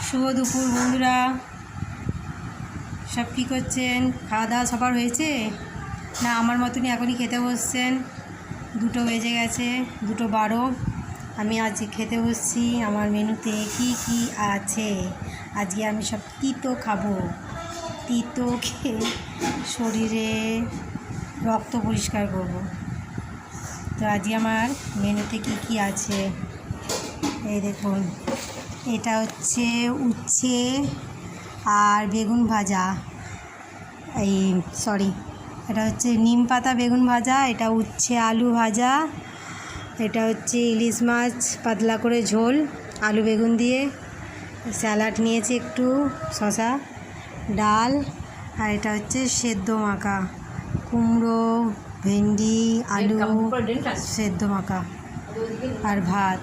শুভ দুপুর বন্ধুরা, সব কী করছেন? খাওয়া দাওয়া সবার হয়েছে না? আমার মতনই এখনই খেতে বসছেন। 2টো বেজে গেছে, 2:12। আমি আজকে খেতে বসছি। আমার মেনুতে কি কি আছে আজকে? আমি সব তিতো খাবো। তিতো খেয়ে শরীরে রক্ত পরিষ্কার করব। তো আজকে আমার মেনুতে কি কি আছে এই দেখুন। এটা হচ্ছে উচ্ছে আর বেগুন ভাজা, এটা হচ্ছে নিম পাতা বেগুন ভাজা, এটা উচ্ছে আলু ভাজা, এটা হচ্ছে ইলিশ মাছ পাতলা করে ঝোল আলু বেগুন দিয়ে, স্যালাড নিয়েছি একটু, শসা, ডাল, আর এটা হচ্ছে সেদ্ধ মাখা কুমড়ো ভেন্ডি আলু সেদ্ধ মাখা আর ভাত।